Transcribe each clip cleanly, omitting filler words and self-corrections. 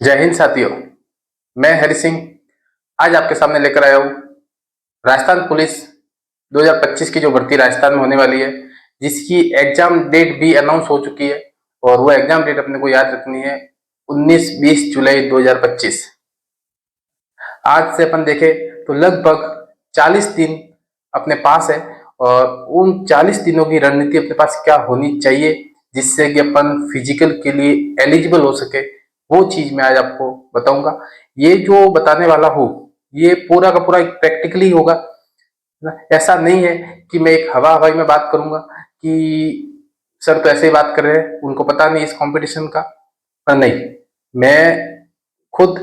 जय हिंद साथियों। मैं हरि सिंह आज आपके सामने लेकर आया हूँ राजस्थान पुलिस 2025 की जो भर्ती राजस्थान में होने वाली है, जिसकी एग्जाम डेट भी अनाउंस हो चुकी है। और वो एग्जाम डेट अपने को याद रखनी है 19-20 जुलाई 2025। आज से अपन देखें तो लगभग 40 दिन अपने पास है, और उन 40 दिनों की रणनीति अपने पास क्या होनी चाहिए जिससे कि अपन फिजिकल के लिए एलिजिबल हो सके, वो चीज मैं आज आपको बताऊंगा। ये जो बताने वाला हूँ ये पूरा का पूरा प्रैक्टिकली होगा। ऐसा नहीं है कि मैं एक हवा हवाई में बात करूंगा कि सर तो ऐसे ही बात कर रहे हैं, उनको पता नहीं इस कंपटीशन का। पर नहीं, मैं खुद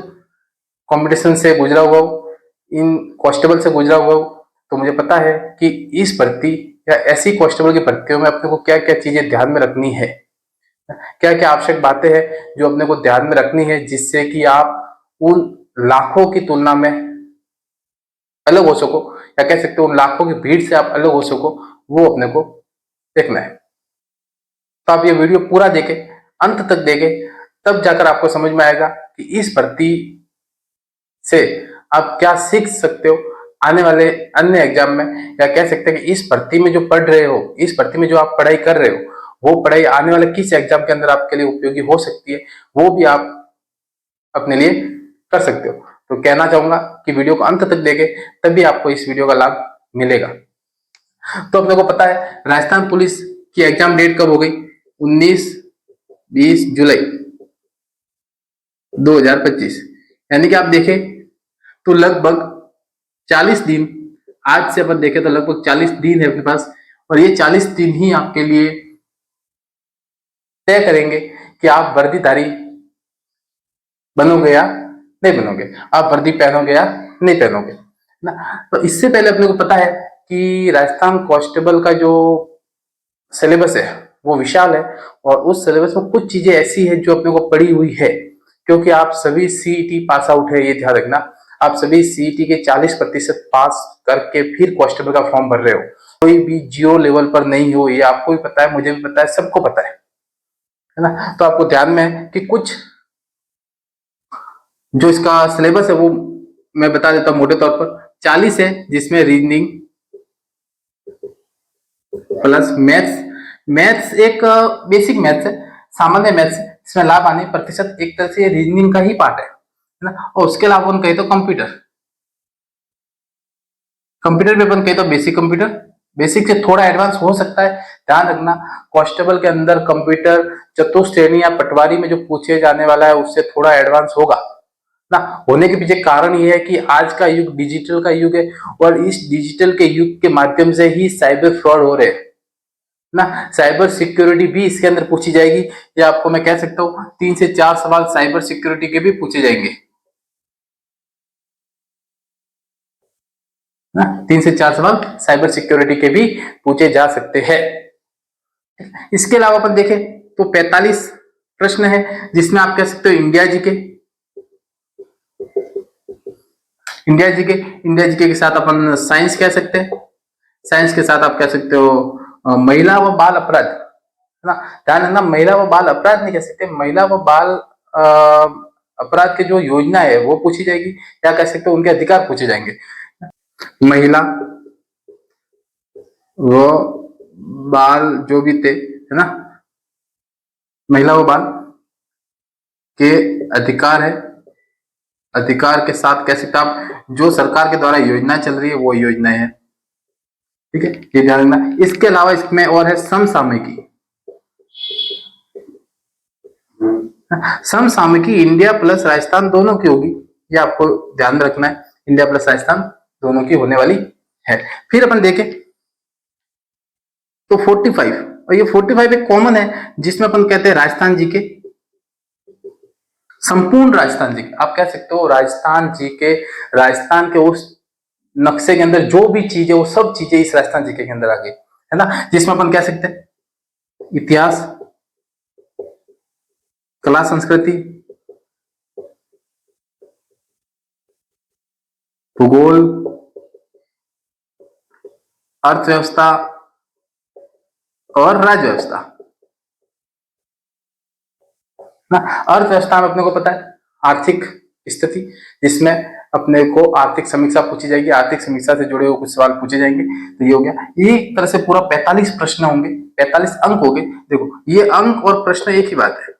कंपटीशन से गुजरा हुआ हूँ, इन कांस्टेबल से गुजरा हुआ हूँ। तो मुझे पता है कि इस भर्ती या ऐसी कांस्टेबल की भर्तियों में अपने को क्या क्या चीजें ध्यान में रखनी है, क्या क्या आवश्यक बातें हैं जो अपने को ध्यान में रखनी है, जिससे कि आप उन लाखों की तुलना में अलग हो सको, या कह सकते हो उन लाखों की भीड़ से आप अलग हो सको। वो अपने को देखना है। तो आप ये वीडियो पूरा देखें, अंत तक देखें, तब जाकर आपको समझ में आएगा कि इस भर्ती से आप क्या सीख सकते हो आने वाले अन्य एग्जाम में, या कह सकते हैं कि इस भर्ती में जो पढ़ रहे हो, इस भर्ती में जो आप पढ़ाई कर रहे हो, वो पढ़ाई आने वाले किस एग्जाम के अंदर आपके लिए उपयोगी हो सकती है, वो भी आप अपने लिए कर सकते हो। तो कहना चाहूंगा कि वीडियो को अंत तक देखें, तभी आपको इस वीडियो का लाभ मिलेगा। तो अपने को पता है राजस्थान पुलिस की एग्जाम डेट कब हो गई, 19-20 जुलाई 2025। यानी कि आप देखें तो लगभग 40 दिन, आज से अपन देखें तो लगभग 40 दिन है अपने पास। और ये 40 दिन ही आपके लिए तय करेंगे कि आप वर्दीधारी बनोगे या नहीं बनोगे, आप वर्दी पहनोगे या नहीं पहनोगे ना। तो इससे पहले अपने को पता है कि राजस्थान कांस्टेबल का जो सिलेबस है वो विशाल है, और उस सिलेबस में कुछ चीजें ऐसी है जो अपने को पड़ी हुई है। क्योंकि आप सभी सीईटी पास आउट है, ये ध्यान रखना। आप सभी सीईटी के 40% पास करके फिर कांस्टेबल का फॉर्म भर रहे हो। कोई भी जियो लेवल पर नहीं हो, ये आपको भी पता है, मुझे भी पता है, सबको पता है ना। तो आपको ध्यान में है कि कुछ जो इसका सिलेबस है वो मैं बता देता हूँ मोटे तौर पर। 40 है, जिसमें रीजनिंग प्लस मैथ्स। मैथ्स एक बेसिक मैथ्स है, सामान्य मैथ्स है, इसमें लाभ आने प्रतिशत एक तरह से रीजनिंग का ही पार्ट है ना। और उसके अलावा अपन कहे तो कंप्यूटर, कंप्यूटर पे अपन कहे तो बेसिक कंप्यूटर, बेसिक से थोड़ा एडवांस हो सकता है। ध्यान रखना कांस्टेबल के अंदर कंप्यूटर चतुश्रेणी या पटवारी में जो पूछे जाने वाला है उससे थोड़ा एडवांस होगा ना। होने के पीछे कारण ये है कि आज का युग डिजिटल का युग है, और इस डिजिटल के युग के माध्यम से ही साइबर फ्रॉड हो रहे हैं ना। साइबर सिक्योरिटी भी इसके अंदर पूछी जाएगी, या आपको मैं कह सकता हूँ 3 से 4 सवाल साइबर सिक्योरिटी के भी पूछे जाएंगे ना। 3 से 4 सवाल साइबर सिक्योरिटी के भी पूछे जा सकते हैं। इसके अलावा अपन देखें तो 45 प्रश्न है, जिसमें आप कह सकते हो India GK, India GK, India GK के साथ अपन साइंस कह सकते हैं, साइंस के साथ आप कह सकते हो महिला व बाल अपराध, है ना। ध्यान रखना महिला व बाल अपराध नहीं कह सकते, महिला व बाल अपराध की जो योजना है वो पूछी जाएगी, या कह सकते हो उनके अधिकार पूछे जाएंगे। महिला व बाल जो भी थे, है ना, महिला व बाल के अधिकार है, अधिकार के साथ कह सकते आप जो सरकार के द्वारा योजना चल रही है वो योजनाएं है, ठीक है, ये ध्यान रखना। इसके अलावा इसमें और है समसामयिकी। समसामयिकी इंडिया प्लस राजस्थान दोनों की होगी, ये आपको ध्यान रखना है, इंडिया प्लस राजस्थान दोनों की होने वाली है। फिर अपन देखें तो 45, और ये 45 एक कॉमन है, जिसमें अपन कहते हैं राजस्थान जी के, संपूर्ण राजस्थान जी के, आप कह सकते हो राजस्थान जी के, राजस्थान के उस नक्शे के अंदर जो भी चीजें वो सब चीजें इस राजस्थान जी के अंदर आ गई, है ना। जिसमें अपन कह सकते हैं इतिहास, कला संस्कृति, भूगोल, अर्थव्यवस्था और राज्य व्यवस्था ना। अर्थव्यवस्था में अपने को पता है आर्थिक स्थिति, जिसमें अपने को आर्थिक समीक्षा पूछी जाएगी, आर्थिक समीक्षा से जुड़े हुए कुछ सवाल पूछे जाएंगे। तो ये हो गया, ये एक तरह से पूरा 45 प्रश्न होंगे, 45 अंक होंगे। देखो ये अंक और प्रश्न एक ही बात है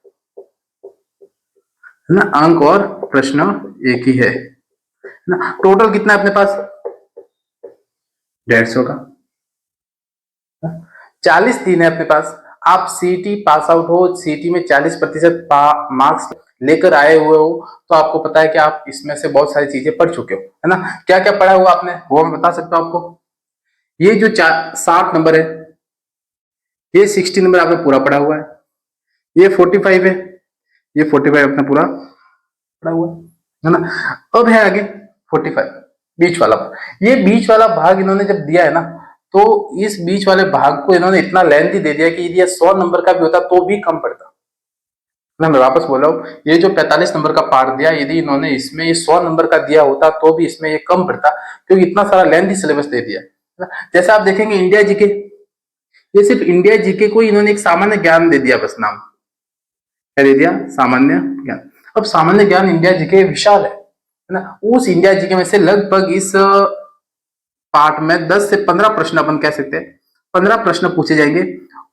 ना, अंक और प्रश्न एक ही है ना। टोटल कितना है अपने पास? 150 का, 40 दिन है अपने पास। आप सीटी पास आउट हो, सीटी में 40% मार्क्स लेकर आए हुए हो, तो आपको पता है कि आप इसमें से बहुत सारी चीजें पढ़ चुके हो, है ना। क्या क्या पढ़ा हुआ आपने वो मैं बता सकता हूं आपको। ये जो 60 नंबर है, ये 60 नंबर आपने पूरा पढ़ा हुआ है। ये 45 है, ये 45 आपने पूरा पढ़ा हुआ है ना। अब है आगे 45 बीच वाला। ये बीच वाला भाग इन्होंने जब दिया है ना, तो इस बीच वाले भाग को इन्होंने इतना लेंथी दे दिया कि यदि 100 नंबर का भी होता तो भी कम पड़ता। मैं वापस बोल रहा हूँ, ये जो 45 नंबर का पार्ट दिया, यदि इन्होंने इसमें ये 100 नंबर का दिया होता तो भी इसमें ये कम पड़ता, क्योंकि इतना सारा लेंथी सिलेबस दे दिया। जैसे आप देखेंगे इंडिया जीके, ये सिर्फ इंडिया जीके को इन्होंने एक सामान्य ज्ञान दे दिया, बस नाम क्या दे दिया, सामान्य ज्ञान। अब सामान्य ज्ञान इंडिया जीके विशाल है ना। उस इंडिया जीके में से लगभग इस पार्ट में 10 से 15 प्रश्न अपन कह सकते हैं, 15 प्रश्न पूछे जाएंगे।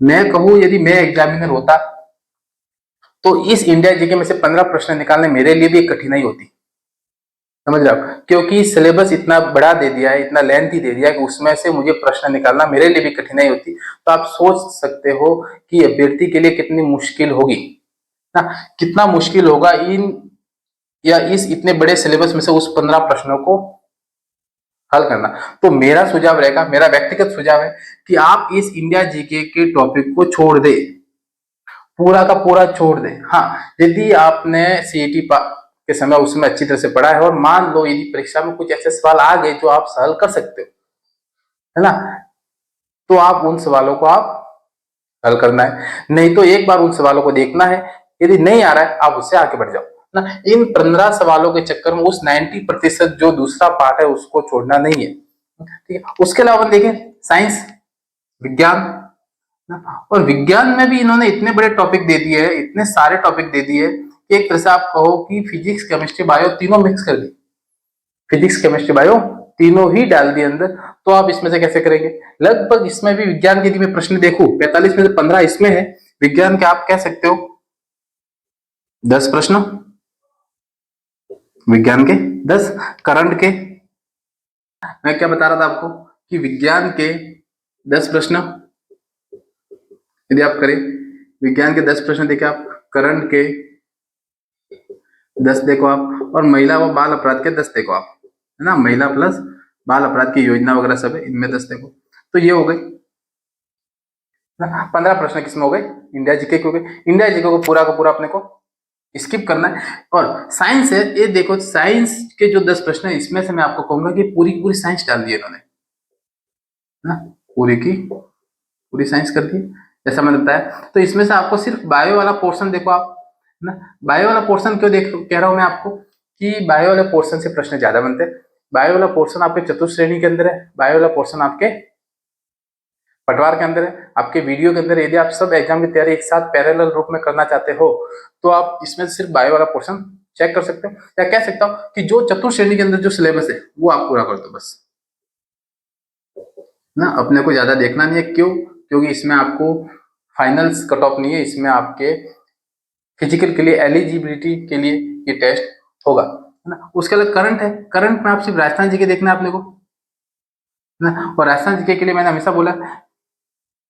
मैं कहूं यदि मैं एग्जामिनर होता तो इस इंडिया जीके में से 15 प्रश्न निकालने मेरे लिए भी एक कठिनाई होती, समझ रहे हो, क्योंकि सिलेबस इतना बड़ा दे दिया है, इतना लेंथी दे दिया है कि उसमें से मुझे प्रश्न निकालना मेरे लिए भी कठिनाई होती। तो आप सोच सकते हो कि अभ्यर्थी के लिए कितनी मुश्किल होगी ना, कितना मुश्किल होगा इन या इस इतने बड़े सिलेबस में से उस 15 प्रश्नों को हल करना। तो मेरा सुझाव रहेगा, मेरा व्यक्तिगत सुझाव है कि आप इस इंडिया जीके के टॉपिक को छोड़ दे, पूरा का पूरा छोड़ दे। हाँ, यदि आपने सीईटी के समय उसमें अच्छी तरह से पढ़ा है और मान लो यदि परीक्षा में कुछ ऐसे सवाल आ गए जो आप हल कर सकते हो, है ना, तो आप उन सवालों को आप हल करना है। नहीं तो एक बार उन सवालों को देखना है, यदि नहीं आ रहा है आप उससे आगे बढ़ जाओ ना। इन 15 सवालों के चक्कर में उस 90% जो दूसरा पार्ट है उसको छोड़ना नहीं है, ठीक है। उसके अलावा देखें साइंस, विज्ञान ना, और विज्ञान में भी इन्होंने इतने बड़े टॉपिक दे दिए हैं, इतने सारे टॉपिक दे दिए कि एक तरह से आप कहो कि फिजिक्स केमिस्ट्री बायो तीनों मिक्स कर दी, फिजिक्स केमिस्ट्री बायो तीनों ही डाल दिए अंदर। तो आप इसमें से कैसे करेंगे? लगभग इसमें भी विज्ञान के यदि मैं प्रश्न देखूं, 45 में से 15 इसमें है, विज्ञान के आप कह सकते हो 10 प्रश्न, विज्ञान के 10, करंट के मैं क्या बता रहा था आपको कि विज्ञान के 10 प्रश्न यदि आप करें, विज्ञान के 10 प्रश्न देखे आप, करंट के 10 देखो आप, और महिला व बाल अपराध के 10 देखो आप, है ना, महिला प्लस बाल अपराध की योजना वगैरह सब है, इनमें 10 देखो। तो ये हो गई 15 प्रश्न किसमें हो गए, इंडिया जीके के हो गए। इंडिया जीके को पूरा का पूरा अपने को स्किप करना है। और साइंस है, ये देखो साइंस के जो 10 प्रश्न है इसमें से मैं आपको कहूंगा कि पूरी पूरी साइंस डाल दी इन्होंने ना, पूरी की पूरी साइंस कर दी जैसा मैंने बताया। तो इसमें से आपको सिर्फ बायो वाला पोर्शन देखो आप ना, बायो वाला पोर्शन क्यों देख कह रहा हूं मैं आपको कि बायो वाले पोर्शन से प्रश्न ज्यादा बनते हैं। बायो वाला पोर्शन आपके चतुर्थ श्रेणी के अंदर है, बायो वाला पोर्शन आपके पटवार के अंदर है, आपके वीडियो के अंदर। यदि आप सब एग्जाम की तैयारी एक साथ पैरेलल रूप में करना चाहते हो तो आप इसमें सिर्फ बायो वाला पोर्शन चेक कर सकते हो, या कह सकता हूं कि जो चतुर्थ श्रेणी के अंदर जो सिलेबस है वो आप पूरा कर दो बस ना। अपने को ज्यादा देखना नहीं है, क्यों? क्योंकि इसमें आपको फाइनल्स कट ऑफ नहीं है, इसमें आपके फिजिकल के लिए एलिजिबिलिटी के लिए ये टेस्ट होगा, है ना। उसके अलावा करंट है, करंट में आप सिर्फ राजस्थान जीके देखना है अपने को ना। और राजस्थान जीके के लिए मैंने हमेशा बोला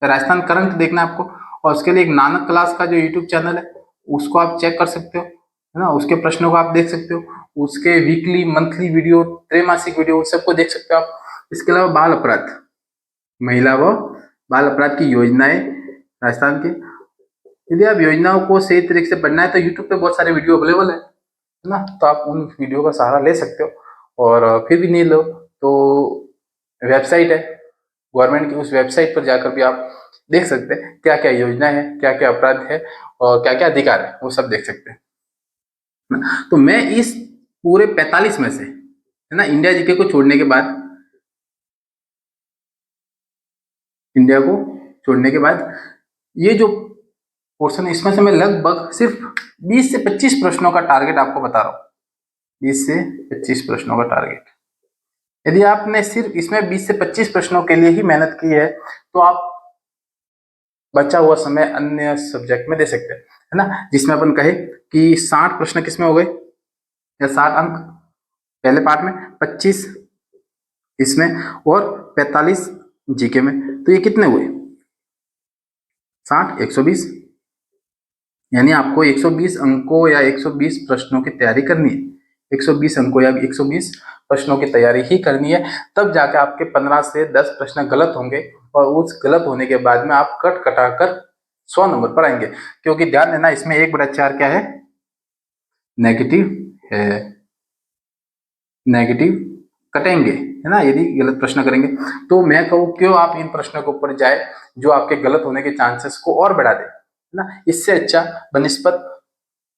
राजस्थान करंट देखना है आपको। और उसके लिए एक नानक क्लास का जो यूट्यूब चैनल है उसको आप चेक कर सकते हो, है ना, उसके प्रश्नों को आप देख सकते हो, उसके वीकली मंथली वीडियो त्रैमासिक वीडियो सबको देख सकते हो आप। इसके अलावा बाल अपराध, महिला व बाल अपराध की योजनाएं राजस्थान की, यदि आप योजनाओं को सही तरीके से पढ़ना है तो यूट्यूब पे बहुत सारे वीडियो अवेलेबल है ना, तो आप उन वीडियो का सहारा ले सकते हो। और फिर भी नहीं लो तो वेबसाइट है गवर्नमेंट की, उस वेबसाइट पर जाकर भी आप देख सकते हैं क्या क्या योजना है, क्या क्या अपराध है और क्या क्या अधिकार है, वो सब देख सकते हैं। तो मैं इस पूरे 45 में से, है ना, इंडिया जीके को छोड़ने के बाद, इंडिया को छोड़ने के बाद ये जो पोर्शन, इसमें से मैं लगभग सिर्फ 20 से 25 प्रश्नों का टारगेट आपको बता रहा हूँ, 20 से 25 प्रश्नों का टारगेट। यदि आपने सिर्फ इसमें 20 से 25 प्रश्नों के लिए ही मेहनत की है तो आप बचा हुआ समय अन्य सब्जेक्ट में दे सकते हैं, है ना, जिसमें अपन कहे कि 60 प्रश्न किसमें हो गए या 60 अंक पहले पार्ट में, 25 इसमें और 45 जीके में, तो ये कितने हुए 60 120, यानी आपको 120 अंकों या 120 प्रश्नों की तैयारी करनी है, 120 अंकों या 120 प्रश्नों की तैयारी ही करनी है, तब जाके आपके 15 से 10 प्रश्न गलत होंगे और उस गलत होने के बाद में आप कट कटा कर 100 नंबर पर आएंगे। क्योंकि ध्यान देना इसमें 1/4 क्या है, नेगेटिव है, नेगेटिव कटेंगे, है ना, यदि गलत प्रश्न करेंगे। तो मैं कहूँ क्यों आप इन प्रश्नों के ऊपर जाए जो आपके गलत होने के चांसेस को और बढ़ा दे, है ना, इससे अच्छा बनिस्पत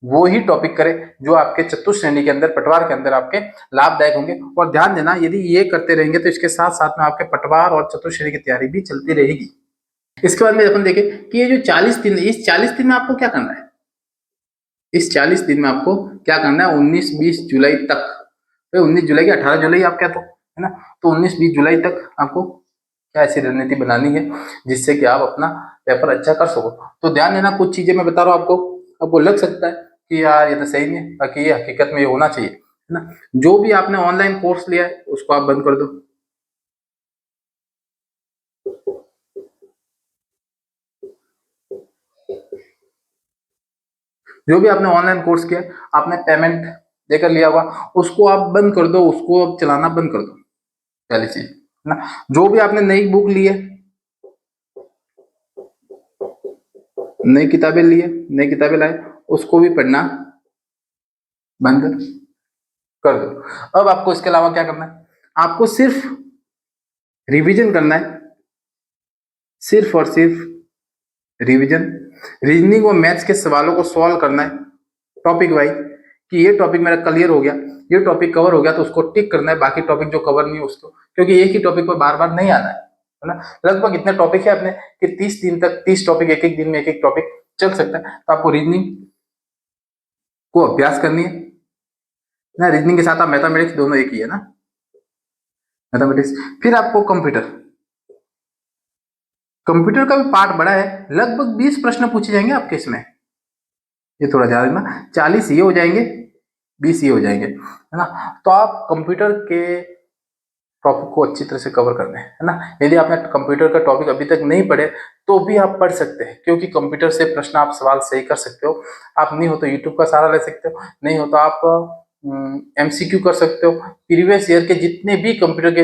वो ही टॉपिक करें जो आपके चतुश्रेणी के अंदर, पटवार के अंदर आपके लाभदायक होंगे। और ध्यान देना यदि ये करते रहेंगे तो इसके साथ साथ में आपके पटवार और चतुश्रेणी की तैयारी भी चलती रहेगी। इसके बाद में अपन देखें कि ये जो 40 दिन, इस 40 दिन में आपको क्या करना है, इस 40 दिन में आपको क्या करना है, 19-20 जुलाई तक, 19 जुलाई या 18 जुलाई आप क्या, तो है ना, तो 19-20 जुलाई तक आपको क्या ऐसी रणनीति बनानी है जिससे कि आप अपना पेपर अच्छा कर सको। तो ध्यान देना, कुछ चीजें मैं बता रहा हूँ आपको लग सकता है कि यार ये तो सही नहीं है, बाकी ये हकीकत में ये होना चाहिए, है ना। जो भी आपने ऑनलाइन कोर्स लिया है उसको आप बंद कर दो, जो भी आपने ऑनलाइन कोर्स किया आपने पेमेंट देकर लिया होगा उसको आप बंद कर दो, उसको अब चलाना बंद कर दो, पहली चीज, है ना। जो भी आपने नई बुक ली है, नई किताबें ली है, नई किताबें लाए, उसको भी पढ़ना बंद कर दो। अब आपको इसके अलावा क्या करना है, आपको सिर्फ रिवीजन करना है, सिर्फ और सिर्फ रिवीजन, रीजनिंग और मैथ्स के सवालों को सॉल्व करना है टॉपिक वाइज, कि ये टॉपिक मेरा क्लियर हो गया, ये टॉपिक कवर हो गया तो उसको टिक करना है, बाकी टॉपिक जो कवर नहीं है उसको, क्योंकि एक ही टॉपिक पर बार बार नहीं आना है ना। लगभग इतने टॉपिक है अपने कि 30 दिन तक 30 टॉपिक, एक एक दिन में एक एक टॉपिक चल सकता है। तो आपको रीजनिंग को अभ्यास करनी है ना, रीजनिंग के साथ आप मैथमेटिक्स, दोनों एक ही है ना, मैथमेटिक्स। फिर आपको कंप्यूटर, कंप्यूटर का भी पार्ट बड़ा है, लगभग 20 प्रश्न पूछे जाएंगे आपके इसमें, ये थोड़ा ध्यान रखना, 40 ये हो जाएंगे, 20 ये हो जाएंगे, है ना। तो आप कंप्यूटर के टॉपिक को अच्छी तरह से कवर करना है ना। यदि आपने कंप्यूटर का टॉपिक अभी तक नहीं पढ़े तो भी आप पढ़ सकते हैं, क्योंकि कंप्यूटर से प्रश्न आप सवाल सही कर सकते हो। आप नहीं हो तो यूट्यूब का सहारा ले सकते हो, नहीं हो तो आप एमसीक्यू कर सकते हो, प्रीवियस ईयर के जितने भी कंप्यूटर के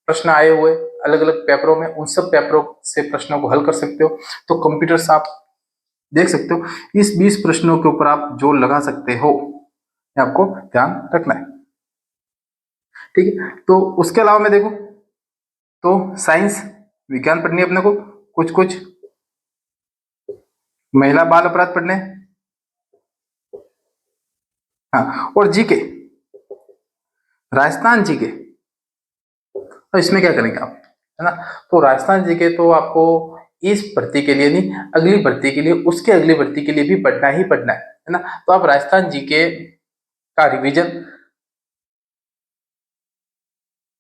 प्रश्न आए हुए अलग अलग पेपरों में, उन सब पेपरों से प्रश्नों को हल कर सकते हो। तो कंप्यूटर से आप देख सकते हो, इस 20 प्रश्नों के ऊपर आप जोर लगा सकते हो, आपको ध्यान रखना है, ठीक है। तो उसके अलावा मैं देखूं तो साइंस विज्ञान पढ़नी है अपने को, कुछ कुछ महिला बाल अपराध पढ़ने, हाँ, और जीके, राजस्थान जीके, तो इसमें क्या करेंगे आप, है ना। तो राजस्थान जीके तो आपको इस भर्ती के लिए नहीं, अगली भर्ती के लिए, उसके अगली भर्ती के लिए भी पढ़ना ही पढ़ना है ना। तो आप राजस्थान जीके का रिवीजन,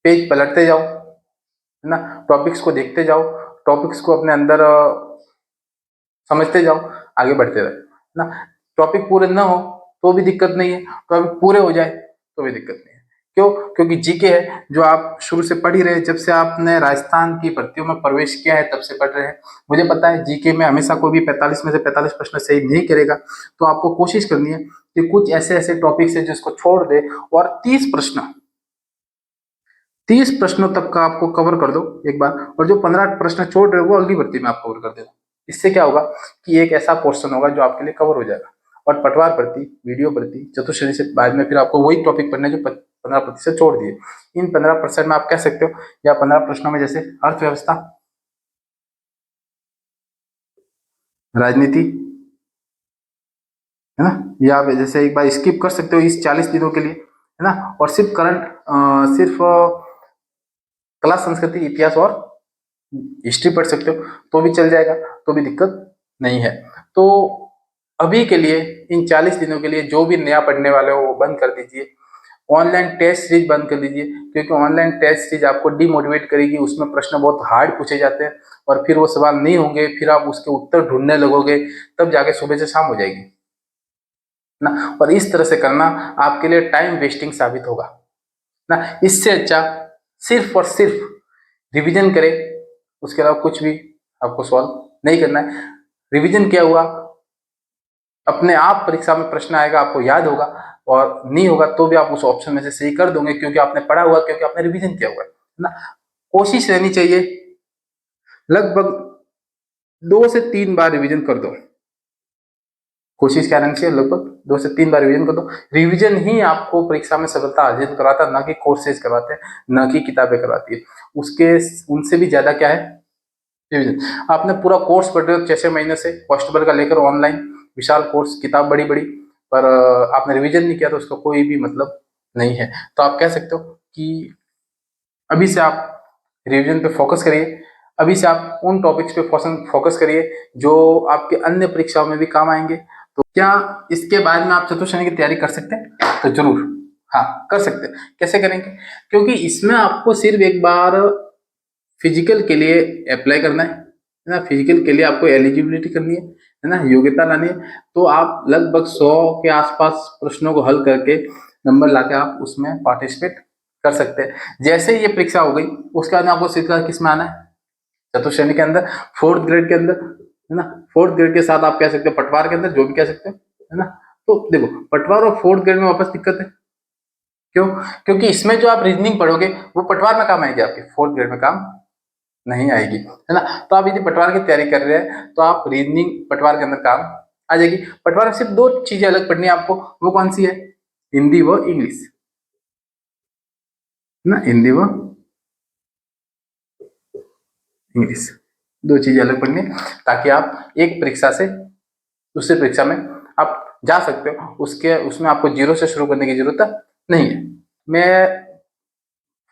पेज पलटते जाओ, है ना, टॉपिक्स को देखते जाओ, टॉपिक्स को अपने अंदर समझते जाओ, आगे बढ़ते रहो, है ना। टॉपिक पूरे ना हो तो भी दिक्कत नहीं है, टॉपिक पूरे हो जाए तो भी दिक्कत नहीं है। क्यों, क्योंकि जीके है जो आप शुरू से पढ़ ही रहे, जब से आपने राजस्थान की भर्तियों में प्रवेश किया है तब से पढ़ रहे हैं। मुझे पता है जीके में हमेशा कोई भी 45 में से 45 प्रश्न सही नहीं करेगा, तो आपको कोशिश करनी है कि कुछ ऐसे ऐसे टॉपिक्स है जिसको छोड़ दे और 30 प्रश्नों तक का आपको कवर कर दो एक बार, और जो 15 प्रश्न छोड़ रहे हो वो अगली भर्ती में आप कवर कर देना। इससे क्या होगा कि एक ऐसा पोर्शन होगा जो आपके लिए कवर हो जाएगा। और पटवार भर्ती, वीडियो भर्ती, चतुश्रेणी से बाद में फिर आपको वही टॉपिक पढ़ने जो 15% छोड़ दिए। इन 15% में आप कह सकते हो, या 15 प्रश्नों में जैसे अर्थव्यवस्था, राजनीति, है ना, या आप जैसे एक बार स्किप कर सकते हो इस 40 दिनों के लिए, है ना, और सिर्फ करंट, सिर्फ कला, संस्कृति, इतिहास और हिस्ट्री पढ़ सकते हो तो भी चल जाएगा, तो भी दिक्कत नहीं है। तो अभी के लिए इन 40 दिनों के लिए जो भी नया पढ़ने वाले हो वो बंद कर दीजिए। ऑनलाइन टेस्ट सीरीज बंद कर दीजिए, क्योंकि ऑनलाइन टेस्ट सीरीज आपको डिमोटिवेट करेगी। उसमें प्रश्न बहुत हार्ड पूछे जाते हैं और फिर वो सवाल नहीं होंगे, फिर आप उसके उत्तर ढूंढने लगोगे, तब जाके सुबह से शाम हो जाएगी ना। और इस तरह से करना आपके लिए टाइम वेस्टिंग साबित होगा ना। इससे अच्छा सिर्फ और सिर्फ रिवीजन करें, उसके अलावा कुछ भी आपको सॉल्व नहीं करना है। रिवीजन क्या हुआ, अपने आप परीक्षा में प्रश्न आएगा, आपको याद होगा, और नहीं होगा तो भी आप उस ऑप्शन में से सही कर दोगे, क्योंकि आपने पढ़ा हुआ, क्योंकि आपने रिवीजन किया हुआ है ना। कोशिश रहनी चाहिए लगभग 2 से 3 बार रिवीजन कर दो। कोशिश क्या रहनी चाहिए, लगभग 2 से 3 बार रिवीजन कर दो। रिवीजन ही आपको परीक्षा में सफलता अर्जित करवाता है, ना कि कोर्सेज करवाते हैं, ना कि किताबें करवाती है। उसके उनसे भी ज्यादा क्या है, रिवीजन। आपने पूरा कोर्स पढ़ रहे हो 6 महीने से, कॉन्स्टेबल का लेकर ऑनलाइन विशाल कोर्स, किताब बड़ी बड़ी, पर आपने रिवीजन नहीं किया तो उसका कोई भी मतलब नहीं है। तो आप कह सकते हो कि अभी से आप रिवीजन पे फोकस करिए। अभी से आप उन टॉपिक्स पे फोकस करिए जो आपके अन्य परीक्षाओं में भी काम आएंगे। तो क्या इसके बाद में आप चतुर्श्रेणी की तैयारी कर सकते हैं? तो जरूर, हाँ कर सकते हैं। कैसे करेंगे? क्योंकि इसमें आपको सिर्फ एक बार फिजिकल के लिए अप्लाई करना है ना। फिजिकल के लिए आपको एलिजिबिलिटी करनी है ना, योग्यता लानी है। तो आप लगभग 100 के आसपास प्रश्नों को हल करके नंबर लाके आप उसमें पार्टिसिपेट कर सकते हैं। जैसे ही ये परीक्षा हो गई, उसके बाद में आपको सीधा किस में आना है, चतुर्श्रेणी के अंदर, 4th ग्रेड के अंदर, है ना। 4th ग्रेड के साथ आप कह सकते हो पटवार के अंदर, जो भी कह सकते हो, है ना। तो देखो, पटवार और 4th ग्रेड में वापस दिक्कत है। क्यों? क्योंकि इसमें जो आप रीजनिंग पढ़ोगे वो पटवार में काम आएगी, आपके 4th ग्रेड में काम नहीं आएगी, है ना। तो आप यदि पटवार की तैयारी कर रहे हैं तो आप रीजनिंग पटवार के अंदर काम आ जाएगी। पटवार में सिर्फ 2 चीजें अलग पढ़नी है आपको, वो कौन सी है, हिंदी व इंग्लिश ना। हिंदी व इंग्लिश 2 चीजें अलग पढ़नी है, ताकि आप एक परीक्षा से दूसरी परीक्षा में आप जा सकते हो। उसके उसमें आपको जीरो से शुरू करने की जरूरत नहीं है। मैं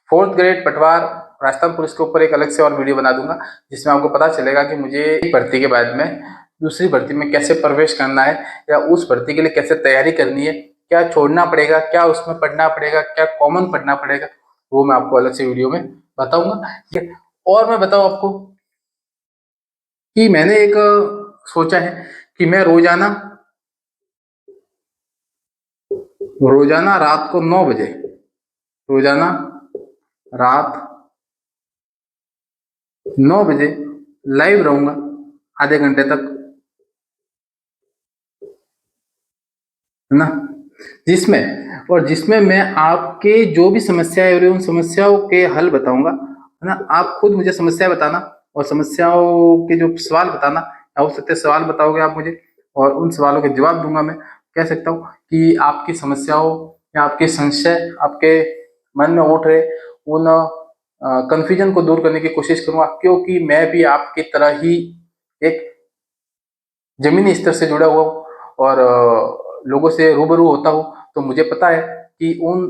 4th ग्रेड पटवार राजस्थान पुलिस के ऊपर एक अलग से और वीडियो बना दूंगा, जिसमें आपको पता चलेगा कि मुझे एक भर्ती के बाद में दूसरी भर्ती में कैसे प्रवेश करना है, या उस भर्ती के लिए कैसे तैयारी करनी है, क्या छोड़ना पड़ेगा, क्या उसमें पढ़ना पड़ेगा, क्या कॉमन पढ़ना पड़ेगा, वो मैं आपको अलग से वीडियो में बताऊंगा, ठीक है। और मैं बताऊं आपको कि मैंने एक सोचा है कि मैं रोजाना रोजाना रात को 9 बजे, रोजाना रात 9 बजे लाइव रहूंगा, आधे घंटे तक, है ना। जिसमें मैं आपके जो भी समस्याएं हो रही, उन समस्याओं के हल बताऊंगा, है ना। आप खुद मुझे समस्या बताना, और समस्याओं के जो सवाल बताना, हो सकते सवाल बताओगे आप मुझे, और उन सवालों के जवाब दूंगा मैं। कह सकता हूँ कि आपकी समस्याओं या आपके संशय आपके मन में उठ रहे उन कंफ्यूजन को दूर करने की कोशिश करूंगा, क्योंकि मैं भी आपकी तरह ही एक जमीनी स्तर से जुड़ा हुआ हूँ, और लोगों से रूबरू होता हूँ। तो मुझे पता है कि उन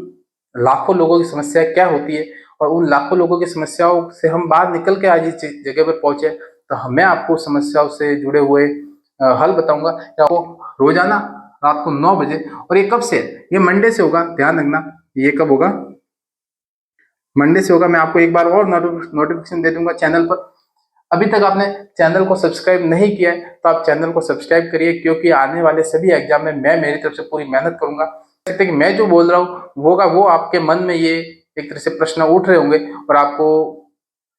लाखों लोगों की समस्या क्या होती है, और उन लाखों लोगों की समस्याओं से हम बाहर निकल के आज इस जगह पर पहुंचे। तो मैं आपको समस्याओं से जुड़े हुए हल बताऊंगा, या वो रोजाना रात को 9 बजे। और ये कब से है? ये मंडे से होगा, ध्यान रखना। ये कब होगा? मंडे से होगा। मैं आपको एक बार और नोटिफिकेशन दे दूंगा चैनल पर। अभी तक आपने चैनल को सब्सक्राइब नहीं किया है तो आप चैनल को सब्सक्राइब करिए, क्योंकि आने वाले सभी एग्जाम में मैं मेरी तरफ से पूरी मेहनत करूंगा। सकते कि मैं जो बोल रहा हूँ वो आपके मन में ये एक तरह से प्रश्न उठ रहे होंगे, और आपको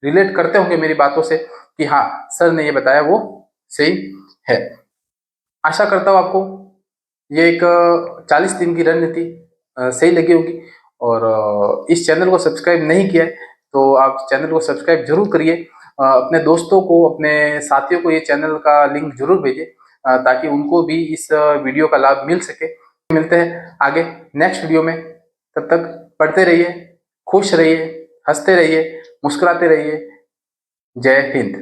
रिलेट करते होंगे मेरी बातों से कि हाँ, सर ने ये बताया वो सही है। आशा करता हूँ आपको ये एक 40 दिन की रणनीति सही लगी होगी। और इस चैनल को सब्सक्राइब नहीं किया है तो आप चैनल को सब्सक्राइब जरूर करिए। अपने दोस्तों को, अपने साथियों को ये चैनल का लिंक जरूर भेजिए, ताकि उनको भी इस वीडियो का लाभ मिल सके। मिलते हैं आगे नेक्स्ट वीडियो में। तब तक पढ़ते रहिए, खुश रहिए, हंसते रहिए, मुस्कुराते रहिए। जय हिंद।